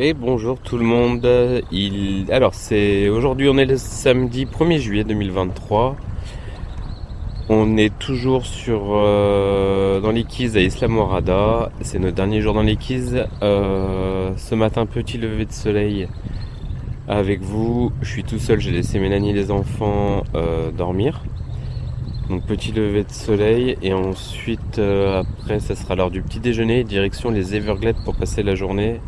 Et bonjour tout le monde. Alors aujourd'hui on est le samedi 1er juillet 2023. On est toujours dans les Keys à Isla Morada. C'est notre dernier jour dans les Keys. Ce matin, petit lever de soleil avec vous. Je suis tout seul, j'ai laissé Mélanie et les enfants dormir. Donc petit lever de soleil et ensuite après ça sera l'heure du petit déjeuner, direction les Everglades pour passer la journée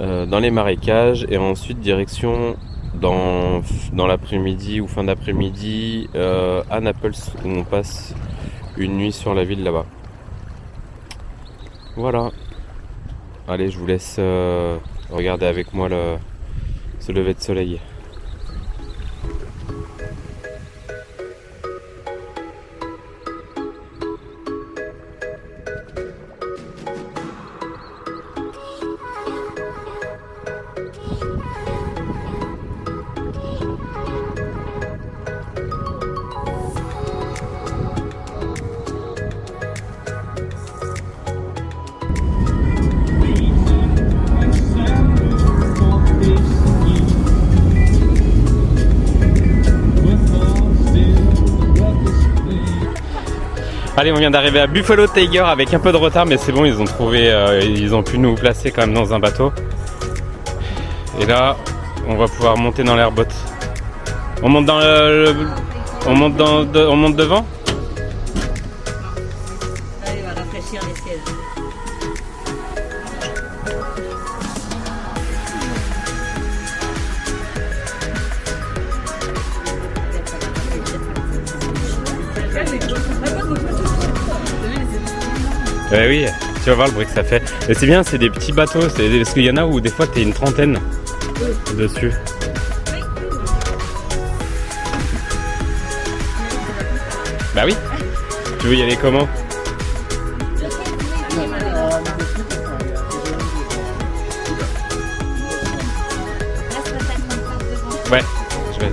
dans les marécages et ensuite direction dans l'après-midi ou fin d'après-midi à Naples où on passe une nuit sur la ville là-bas. Voilà. Allez, je vous laisse regarder avec moi ce lever de soleil. Allez, on vient d'arriver à Buffalo Tiger avec un peu de retard, mais c'est bon, ils ont pu nous placer quand même dans un bateau. Et là, on va pouvoir monter dans l'airboat. On monte dans on monte devant. Là, il va rafraîchir les sièges. Oui, tu vas voir le bruit que ça fait. Mais c'est bien, c'est des petits bateaux, parce qu'il y en a où des fois t'es une trentaine dessus. Bah oui. Tu veux y aller comment? Ouais, je vais.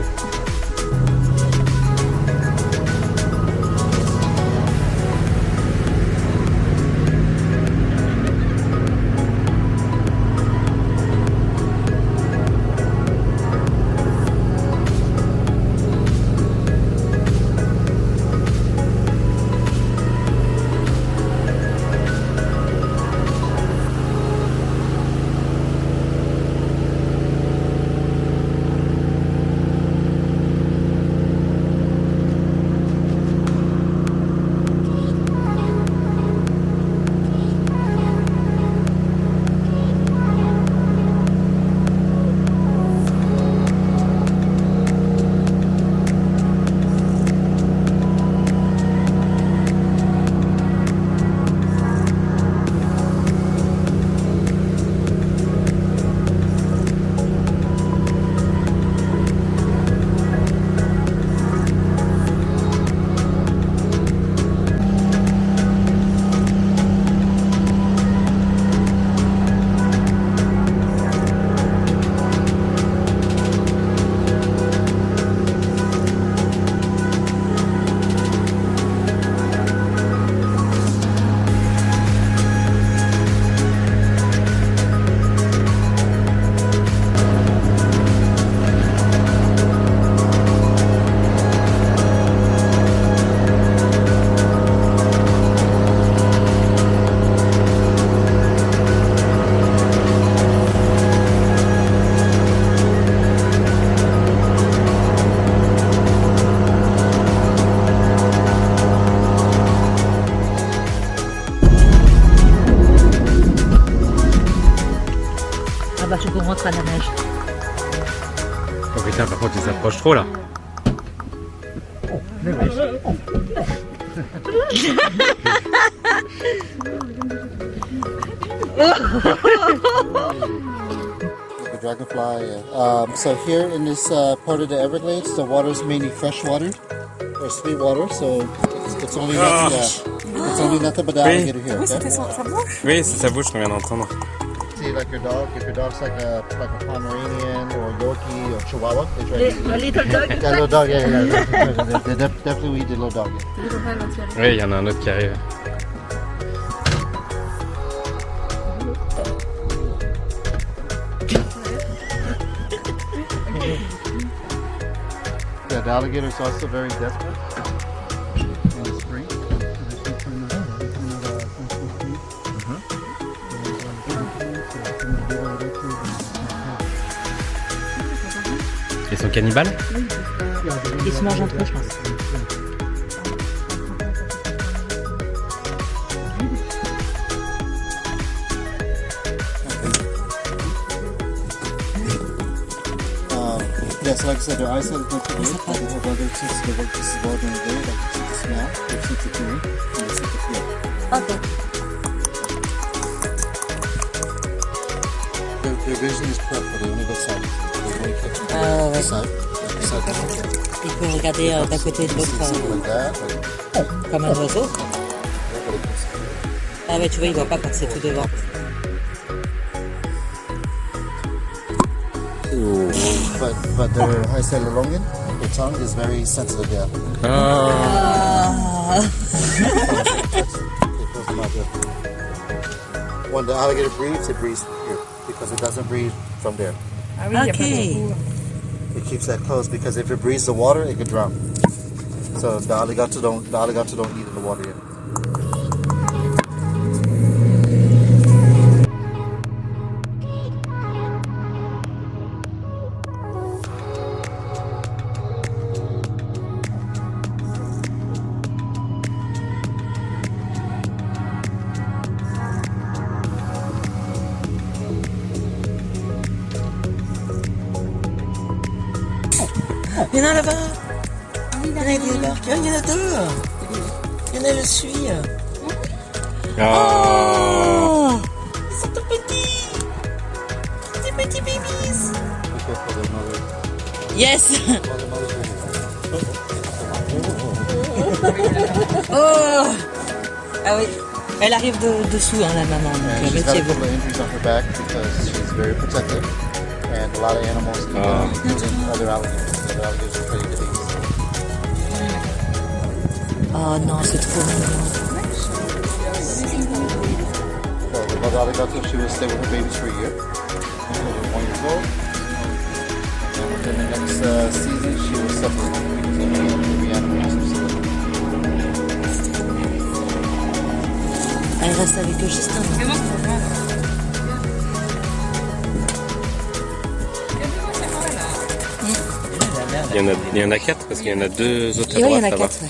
Ah bah, je peux rentrer à la neige. Oh putain, par contre, il s'approche trop là. The dragonfly. So here in this part of the Everglades, the water is mainly fresh water or sweet water. So it's only it's only nothing but the alligator here. Okay? Oui, c'est sa bouche qu'on vient d'entendre. See, like your dog. If your dog's like a Pomeranian or Yorkie or Chihuahua, they try to A little dog. that little dog. Yeah. They definitely eat the little dog. Oui, il y en a un autre qui arrive. Yeah, the alligator is also very desperate in the spring. So they keep trying to transport food. Ils sont cannibales? Ils se mangent entre eux, je pense. Yeah, so like I said, their eyesight is not too good. But they have other senses that work just as well during the day, like they see the smell, they see the hearing, and they see the feel. Ok. Their vision is perfect, they only look sideways. They only catch it Ah, ouais. side. The side doesn't look at Il peut regarder d'un côté et de it. l'autre Like that, like, comme un oiseau. yeah, but it can- Ah ouais, tu vois, il voit pas quand c'est tout devant. But their eyesight elongate, their tongue is very sensitive, yeah. Ah. It goes in that way. When the alligator breathes, it breathes here because it doesn't breathe from there. Ah oui, il y a Ok. pas de trou. It keeps that closed because if it breathes the water, it could drown. So the alligator don't eat in the water yet. Il y en a là-bas. Il y en a qui débarquent. Il y en a deux. Il y en a, je suis. Ah. Oh, ils sont tout petits. Des petits babies. Be careful, their mother. Yes. Mother's right here. Oh. Ah oui. Elle arrive dessous, hein, la maman. Donc, And she's got a méfiez-vous. couple of injuries on her back because she's very protective. And a lot of animals, including other alligators. Other alligators are pretty big. Oh non, c'est trop mignon. So the mother alligator, she will stay with her babies for a year until they're 1 year old. And within the next season, she will separate because every animal has to separate. Elle reste avec eux juste un an. Mais moi, c'est pas mal. Il y a deux océans là. Il y en a 4 parce qu'il y en a 2 autres à Et ouais, il y droite en a là-bas. 4, ouais.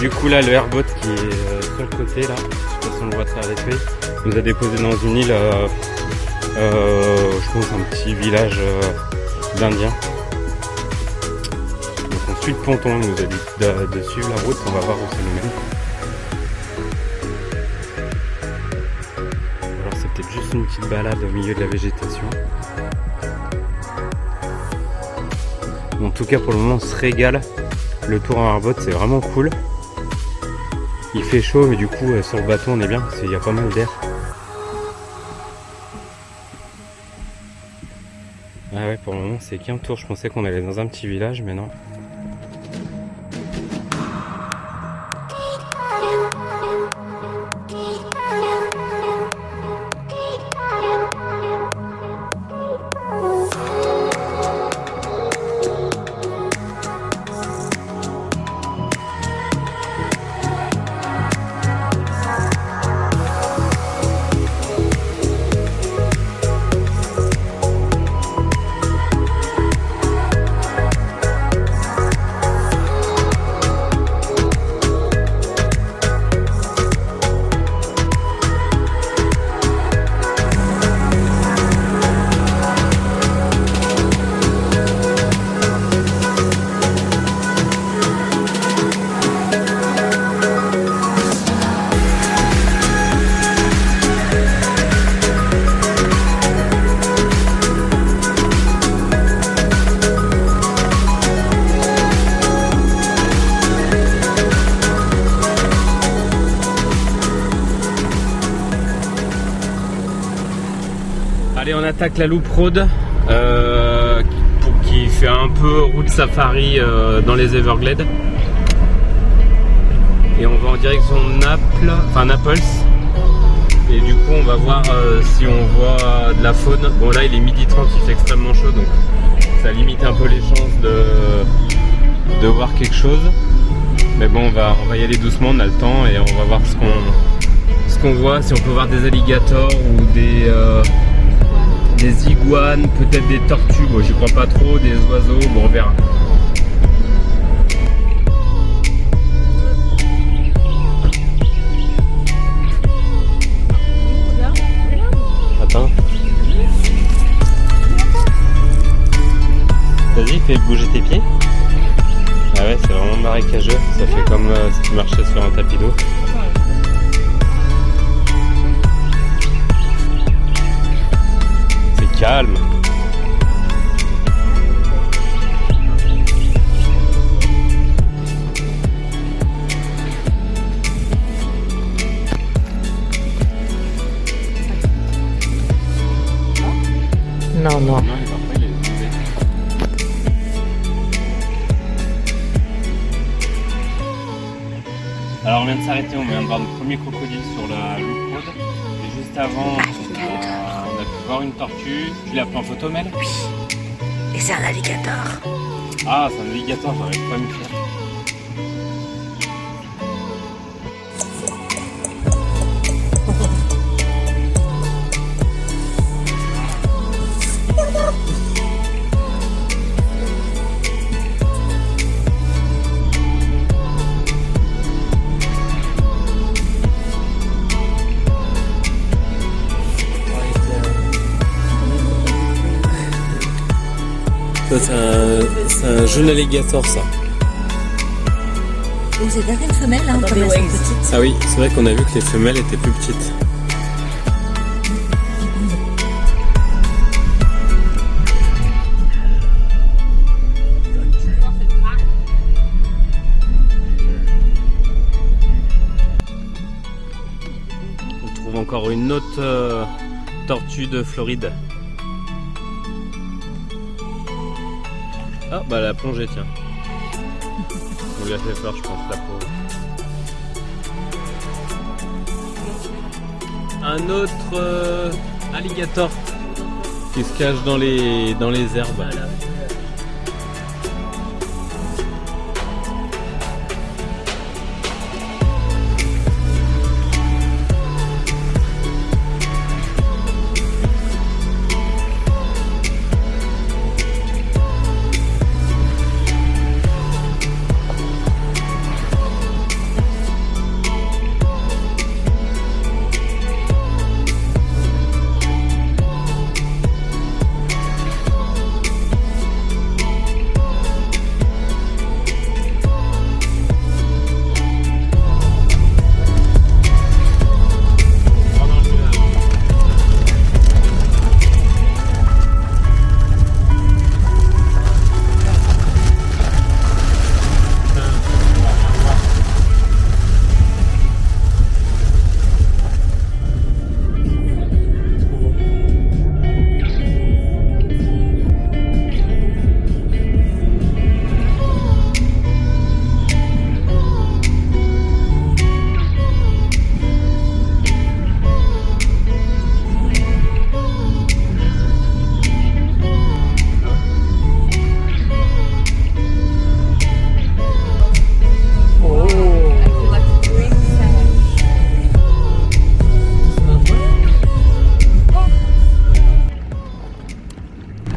Du coup là le airbot qui est sur le côté là, je sais pas si on le voit à travers les feuilles, nous a déposé dans une île, je pense un petit village d'Indiens. Donc on suit le ponton, il nous a dit de suivre la route, on va voir où ça nous mène. Alors c'est peut-être juste une petite balade au milieu de la végétation. En tout cas pour le moment on se régale, le tour en airbot c'est vraiment cool. Il fait chaud mais du coup sur le bateau on est bien parce qu'il y a pas mal d'air. Ah ouais pour le moment c'est qu'un tour, je pensais qu'on allait dans un petit village mais non. attaque la Loop Road qui fait un peu route safari dans les Everglades. Et on va en direction de Naples. Et du coup on va voir si on voit de la faune. Bon là il est 12h30, il fait extrêmement chaud donc ça limite un peu les chances de voir quelque chose. Mais bon on va y aller doucement, on a le temps et on va voir ce qu'on voit, si on peut voir des alligators ou des iguanes, peut-être des tortues, bon j'y crois pas trop, des oiseaux, bon on verra. Attends. Vas-y, fais bouger tes pieds. Ah ouais, c'est vraiment marécageux, ça fait comme si tu marchais sur un tapis d'eau. C'est calme. Non, non. Alors on vient de s'arrêter, on vient de voir le premier crocodile sur la Loop Road. Et juste avant, on a pu voir une tortue. Tu l'as pris en photo, Mel? Oui. Et c'est un alligator. Ah, c'est un alligator, j'arrive pas à me faire. C'est un jeune alligator ça. Vous êtes une femelle, hein, comme elles sont petites. Ah oui, c'est vrai qu'on a vu que les femelles étaient plus petites. On trouve encore une autre tortue de Floride. Ah bah elle a plongé, tiens. On lui a fait peur je pense la pauvre. Un autre alligator qui se cache dans les herbes.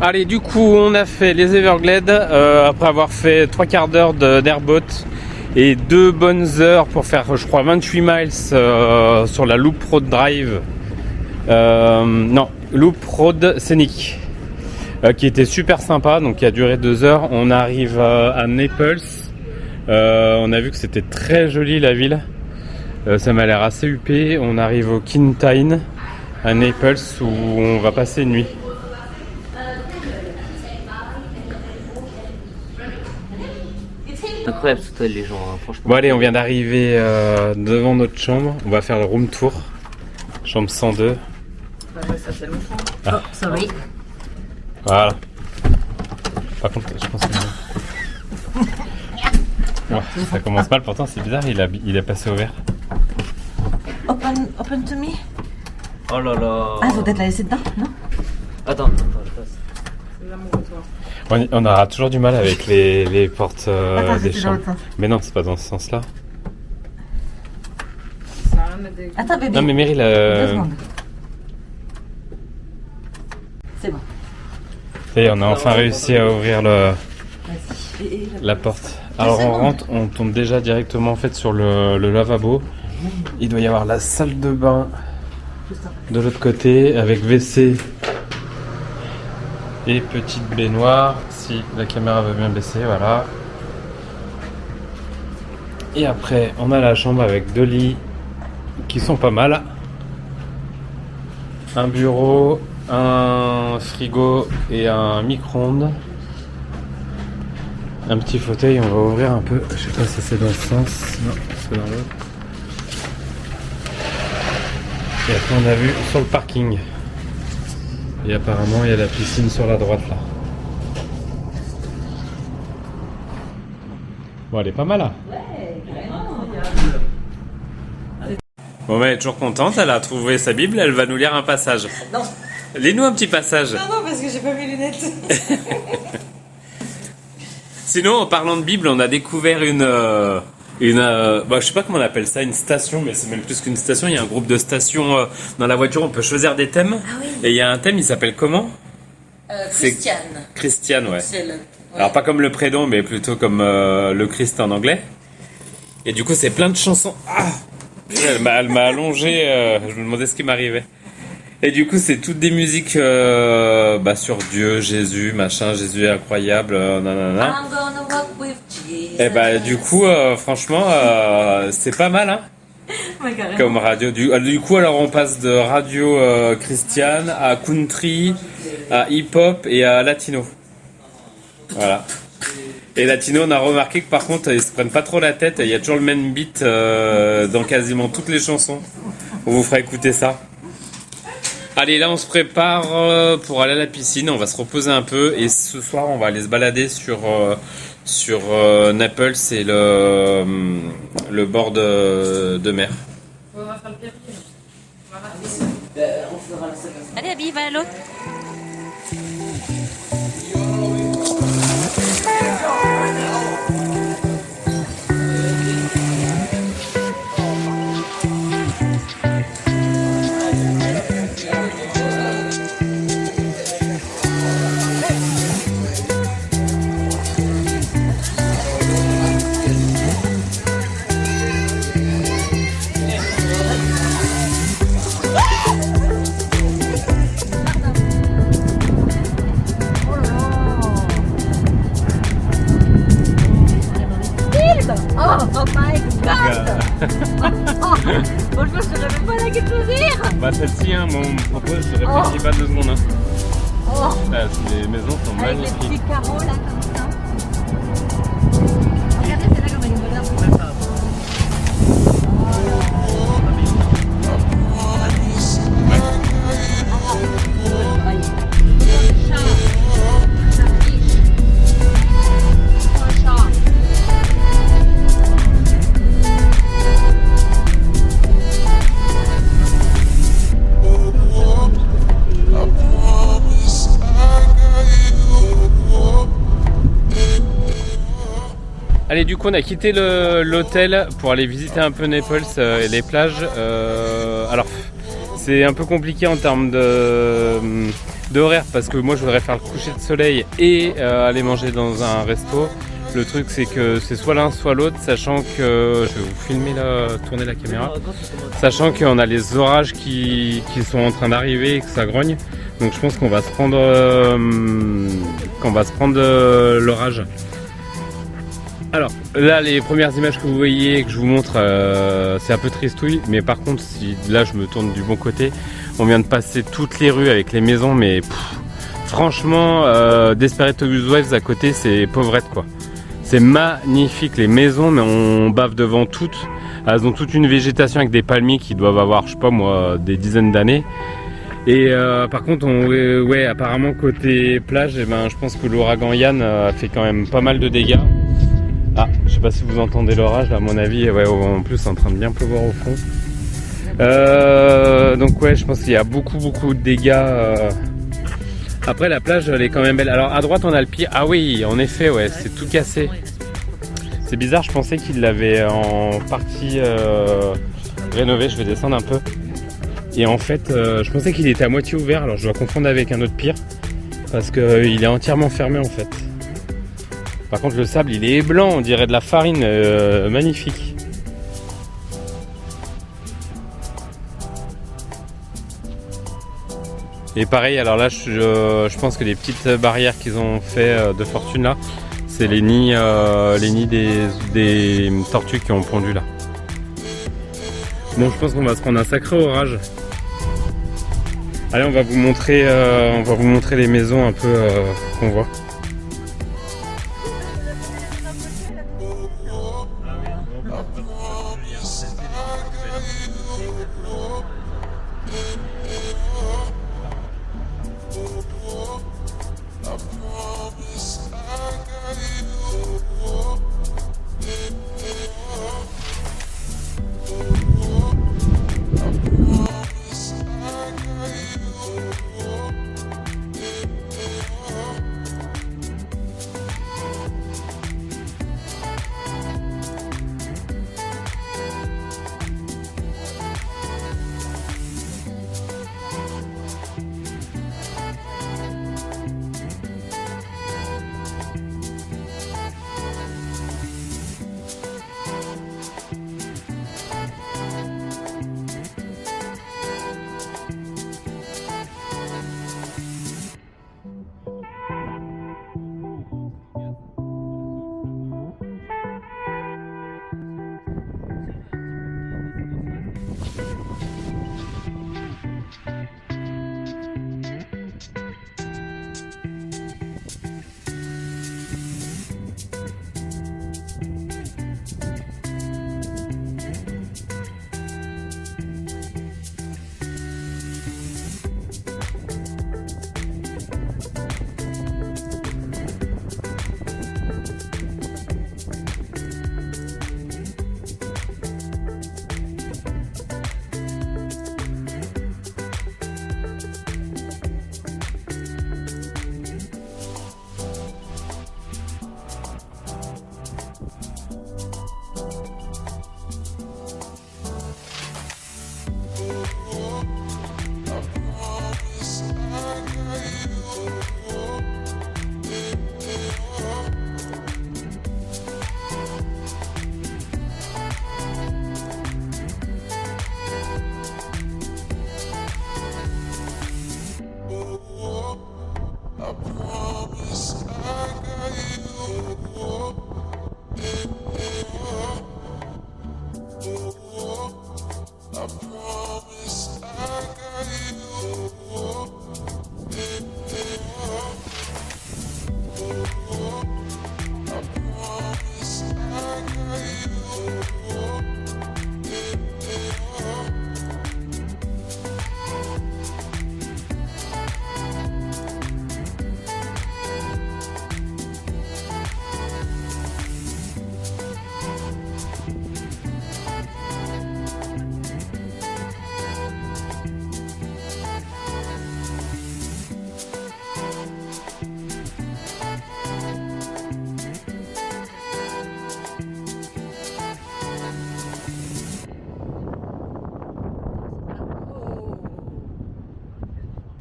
Allez, du coup on a fait les Everglades après avoir fait 3 quarts d'heure d'airboat et 2 bonnes heures pour faire je crois 28 miles sur la Loop Road Drive. Non, Loop Road scénique qui était super sympa, donc qui a duré 2 heures. On arrive à Naples. On a vu que c'était très joli la ville. Ça m'a l'air assez huppé. On arrive au Quintine à Naples où on va passer une nuit. Incroyable ce hôtel les gens, hein, franchement. Bon allez, on vient d'arriver devant notre chambre. On va faire le room tour. Chambre 102. Ça fait longtemps. Oh, sorry. Voilà. Par contre, je pense que... Ouais, ça commence mal, pourtant c'est bizarre, il est passé au vert. Open to me. Oh là là. Ah, faut peut-être la laisser dedans, non? Attends, je passe. On aura toujours du mal avec les portes Attends, des c'était dans chambres. l'autre sens. Mais non, c'est pas dans ce sens-là. Attends, bébé. Non mais Meryl... 2 secondes. C'est bon. Ça y est, on a enfin réussi à ouvrir Vas-y. la porte. Alors on rentre, on tombe déjà directement en fait sur le lavabo. Il doit y avoir la salle de bain de l'autre côté avec WC et petite baignoire si la caméra veut bien baisser, voilà. Et après on a la chambre avec 2 lits qui sont pas mal. Un bureau, un frigo et un micro-ondes. Un petit fauteuil, on va ouvrir un peu. Je sais pas si c'est dans ce sens. Non, c'est dans l'autre. Et après on a vu sur le parking. Et apparemment il y a la piscine sur la droite là. Bon, elle est pas mal là. Bon, elle est toujours contente, elle a trouvé sa Bible, elle va nous lire un passage. Non. Lis-nous un petit passage. Non, parce que j'ai pas mes lunettes. Sinon, en parlant de Bible, on a découvert je sais pas comment on appelle ça, une station, mais c'est même plus qu'une station. Il y a un groupe de stations dans la voiture, on peut choisir des thèmes. Ah oui. Et il y a un thème, il s'appelle comment? Christiane. Christiane, ouais. C'est le... Alors pas comme le prénom, mais plutôt comme le Christ en anglais. Et du coup, c'est plein de chansons. Ah, elle m'a allongé, je me demandais ce qui m'arrivait. Et du coup, c'est toutes des musiques sur Dieu, Jésus, machin, Jésus est incroyable, nanana. I'm gonna walk with Jesus. Et du coup, franchement, c'est pas mal, hein, Ouais, carrément. comme radio. Du coup, alors on passe de radio christiane à country, à hip-hop et à latino. Voilà. Et latino, on a remarqué que par contre, ils se prennent pas trop la tête. Il y a toujours le même beat dans quasiment toutes les chansons. On vous fera écouter ça. Allez, là on se prépare pour aller à la piscine, on va se reposer un peu et ce soir on va aller se balader sur Naples et le bord de mer. Allez, Abby, va à l'autre. Oh my god! Bon, je ne saurais même pas laquelle choisir! Bah celle-ci, hein, moi on me propose, je réfléchis pas 2 secondes. Hein. Oh! Les maisons sont Avec les magnifiques. petits carreaux là, comme ça. Regardez, c'est là comme elle est moderne. Allez, du coup on a quitté l'hôtel pour aller visiter un peu Naples et les plages. Alors c'est un peu compliqué en termes d'horaire parce que moi je voudrais faire le coucher de soleil et aller manger dans un resto. Le truc c'est que c'est soit l'un soit l'autre, sachant que je vais vous filmer là, tourner la caméra, sachant qu'on a les orages qui sont en train d'arriver et que ça grogne. Donc je pense qu'on va se prendre l'orage. Alors là les premières images que vous voyez que je vous montre c'est un peu tristouille, mais par contre si là je me tourne du bon côté, on vient de passer toutes les rues avec les maisons, mais franchement Desperate Housewives à côté c'est pauvrette quoi. C'est magnifique les maisons, mais on bave devant toutes. Elles ont toute une végétation avec des palmiers qui doivent avoir je sais pas moi des dizaines d'années. Et par contre, ouais, apparemment côté plage, eh ben, je pense que l'ouragan Yann a fait quand même pas mal de dégâts. Ah, je sais pas si vous entendez l'orage, à mon avis, ouais, en plus c'est en train de bien pleuvoir au fond. Donc ouais, je pense qu'il y a beaucoup de dégâts. Après la plage, elle est quand même belle. Alors à droite on a le pied. Ah oui, en effet, ouais, c'est tout cassé. C'est bizarre, je pensais qu'il l'avait en partie rénové. Je vais descendre un peu. Et en fait, je pensais qu'il était à moitié ouvert. Alors je dois confondre avec un autre pier parce qu'il est entièrement fermé en fait. Par contre, le sable, il est blanc, on dirait de la farine, magnifique. Et pareil, alors là, je pense que les petites barrières qu'ils ont fait de fortune là, c'est les nids des tortues qui ont pondu là. Bon, je pense qu'on va se prendre un sacré orage. Allez, on va vous montrer les maisons un peu qu'on voit.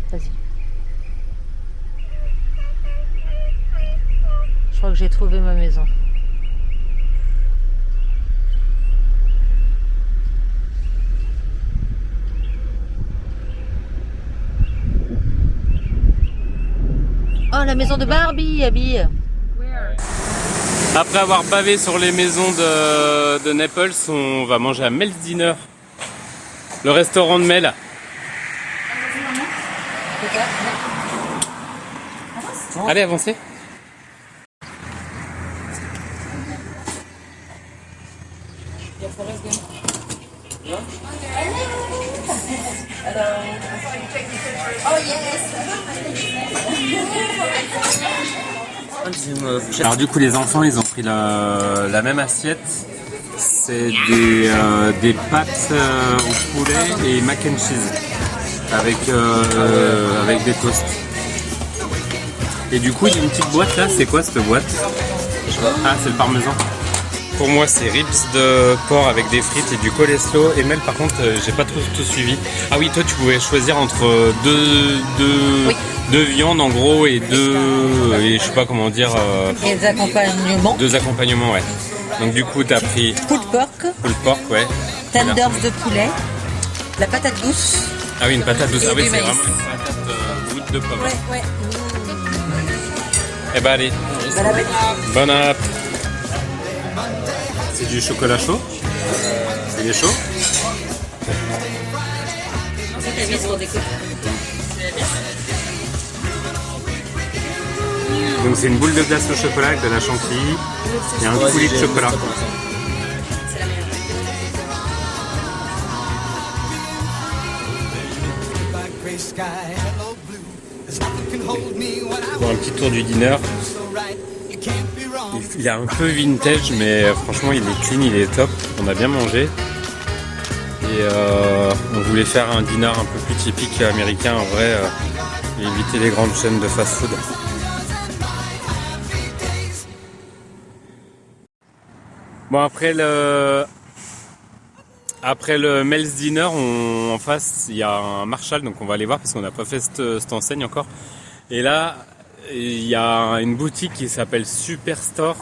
Vas-y. Je crois que j'ai trouvé ma maison. Oh, la maison de Barbie, Abby. Après avoir bavé sur les maisons de Naples, on va manger à Mel's Dinner, le restaurant de Mel. Allez, avancez. Alors du coup les enfants ils ont pris la même assiette. C'est des pâtes au poulet et mac and cheese avec des toasts. Et du coup il y a une petite boîte là, c'est quoi cette boîte? Ah c'est le parmesan. Pour moi c'est ribs de porc avec des frites et du coleslaw. Et Mel par contre j'ai pas tout suivi. Ah oui toi tu pouvais choisir entre deux viandes en gros et je sais pas comment dire. Et des accompagnements. Deux accompagnements ouais. Donc du coup t'as pris Pulled pork, ouais. tenders de poulet, la patate douce. Ah oui une patate douce. Et Ah oui du c'est maïs. vraiment une patate goutte de pomme. Ouais. Eh ben allez. Bon appétit. Bon app. C'est du chocolat chaud. Il est chaud. Donc c'est une boule de glace au chocolat avec de la chantilly et un coulis de chocolat. Bon, un petit tour du dîner. Il est un peu vintage mais franchement il est clean, il est top. On a bien mangé. Et on voulait faire un dîner un peu plus typique américain en vrai. Éviter les grandes chaînes de fast-food. Bon après le Mel's Dinner, en face il y a un Marshall, donc on va aller voir parce qu'on n'a pas fait cette enseigne encore. Et là il y a une boutique qui s'appelle Superstore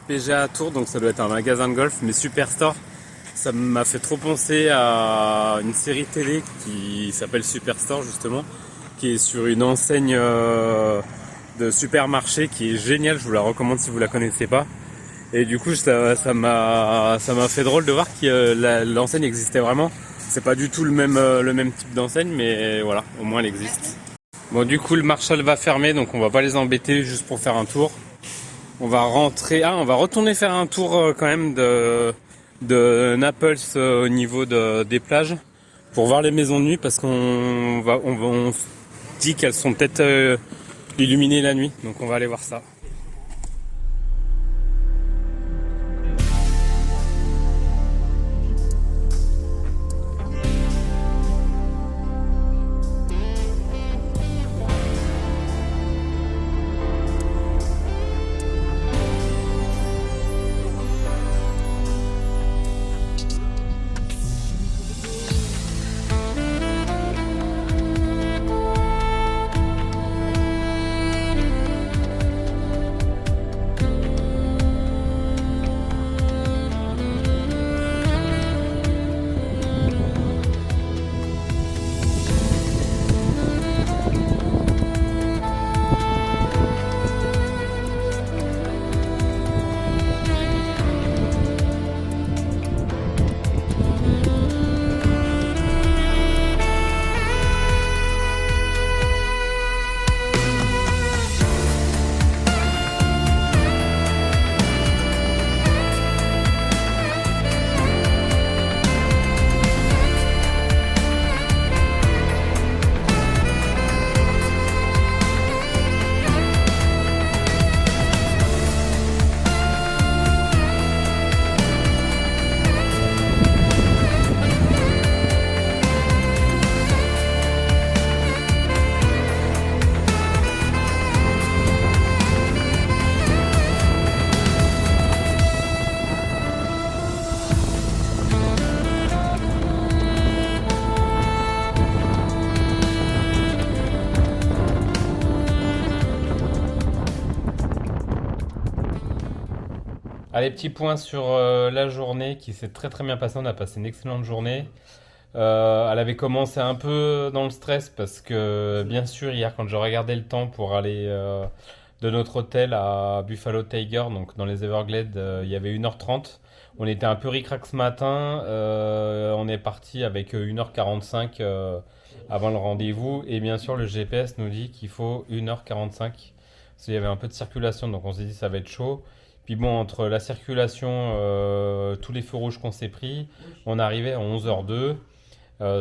PGA Tours, donc ça doit être un magasin de golf, mais Superstore ça m'a fait trop penser à une série télé qui s'appelle Superstore justement, qui est sur une enseigne de supermarché qui est géniale, je vous la recommande si vous la connaissez pas. Et du coup ça m'a fait drôle de voir que l'enseigne existait vraiment. C'est pas du tout le même type d'enseigne, mais voilà, au moins elle existe. Bon du coup le Marshall va fermer, donc on va pas les embêter juste pour faire un tour. On va retourner faire un tour quand même de Naples au niveau des plages pour voir les maisons de nuit, parce qu'on se dit qu'elles sont peut-être illuminées la nuit, donc on va aller voir ça. Allez, petit point sur la journée qui s'est très très bien passée. On a passé une excellente journée. Elle avait commencé un peu dans le stress parce que, bien sûr, hier, quand je regardais le temps pour aller de notre hôtel à Buffalo Tiger, donc dans les Everglades, il y avait 1h30. On était un peu ric-rac ce matin. On est parti avec 1h45 avant le rendez-vous. Et bien sûr, le GPS nous dit qu'il faut 1h45 parce qu'il y avait un peu de circulation, donc on s'est dit ça va être chaud. Puis bon, entre la circulation, tous les feux rouges qu'on s'est pris, on arrivait à 11h02.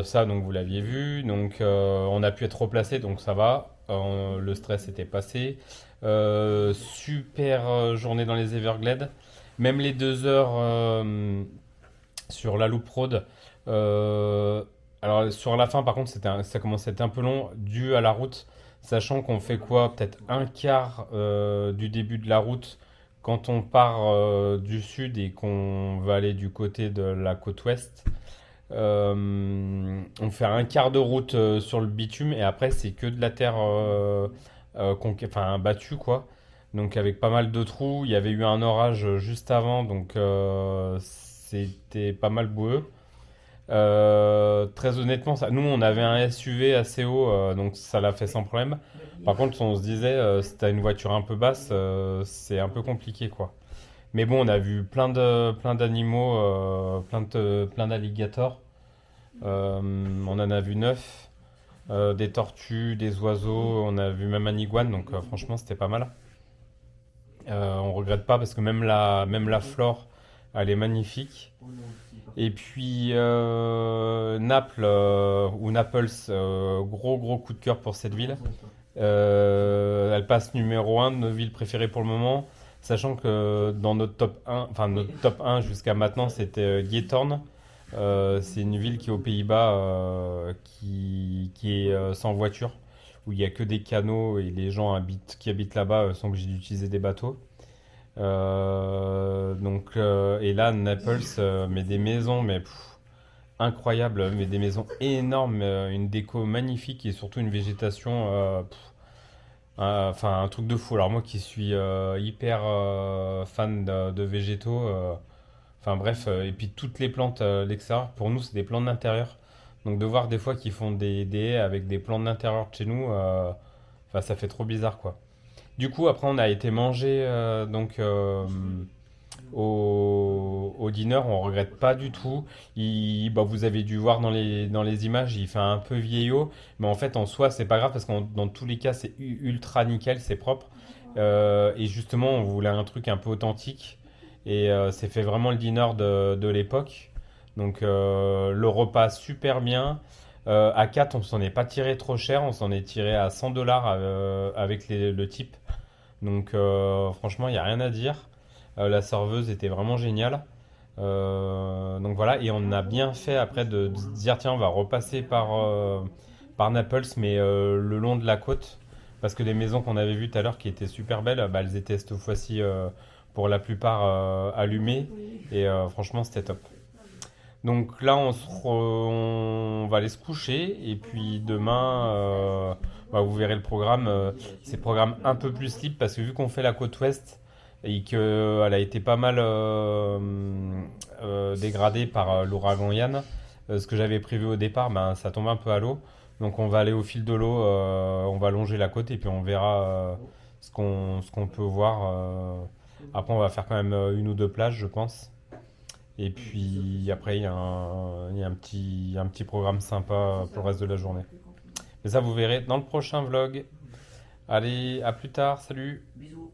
Ça, donc vous l'aviez vu. Donc on a pu être replacé, donc ça va. Le stress était passé. Super journée dans les Everglades. Même les 2 heures sur la Loop Road. Alors sur la fin, par contre, ça commençait à être un peu long dû à la route, sachant qu'on fait quoi? Peut-être un quart du début de la route quand on part du sud et qu'on va aller du côté de la côte ouest. On fait un quart de route sur le bitume et après c'est que de la terre enfin, battue quoi. Donc avec pas mal de trous, il y avait eu un orage juste avant, donc c'était pas mal boueux. Très honnêtement, nous on avait un SUV assez haut, donc ça l'a fait sans problème. Par contre, on se disait, si t'as une voiture un peu basse, c'est un peu compliqué quoi. Mais bon, on a vu plein d'animaux, plein d'alligators. On en a vu 9, des tortues, des oiseaux, on a vu même un iguane, donc franchement c'était pas mal. On regrette pas parce que même la flore, elle est magnifique. Et puis Naples ou Naples, gros coup de cœur pour cette ville. Elle passe numéro 1 de nos villes préférées pour le moment, sachant que dans notre top 1, enfin notre top 1 jusqu'à maintenant, c'était Giethoorn. C'est une ville qui est aux Pays-Bas, qui est sans voiture, où il n'y a que des canaux et les gens qui habitent là-bas sont obligés d'utiliser des bateaux. Et là, Naples, mais des maisons, mais incroyables, mais des maisons énormes, une déco magnifique et surtout une végétation, enfin un truc de fou. Alors moi qui suis hyper fan de végétaux, enfin bref, et puis toutes les plantes à l'extérieur, pour nous c'est des plantes d'intérieur. Donc de voir des fois qu'ils font des haies avec des plantes d'intérieur de chez nous, enfin ça fait trop bizarre quoi. Du coup, après, on a été manger au dîner. On regrette pas du tout. Vous avez dû voir dans les images, il fait un peu vieillot, mais en fait, en soi, c'est pas grave parce que dans tous les cas, c'est ultra nickel, c'est propre. Et justement, on voulait un truc un peu authentique et c'est fait vraiment le dîner de l'époque. Donc, le repas super bien. À 4, on s'en est pas tiré trop cher, on s'en est tiré à 100 $ avec le type. Donc franchement, il n'y a rien à dire. La serveuse était vraiment géniale. Donc voilà, et on a bien fait après de se dire tiens, on va repasser par Naples, mais le long de la côte. Parce que les maisons qu'on avait vues tout à l'heure qui étaient super belles, elles étaient cette fois-ci pour la plupart allumées. Et franchement, c'était top. Donc là, on va aller se coucher et puis demain, vous verrez le programme. C'est programme un peu plus libre parce que vu qu'on fait la côte ouest et qu'elle a été pas mal dégradée par l'ouragan Yann, ce que j'avais prévu au départ, ça tombe un peu à l'eau. Donc on va aller au fil de l'eau, on va longer la côte et puis on verra ce qu'on peut voir. Après, on va faire quand même une ou deux plages, je pense. Et puis après, il y a un petit programme sympa pour le reste de la journée. Mais ça, vous verrez dans le prochain vlog. Allez, à plus tard, salut! Bisous.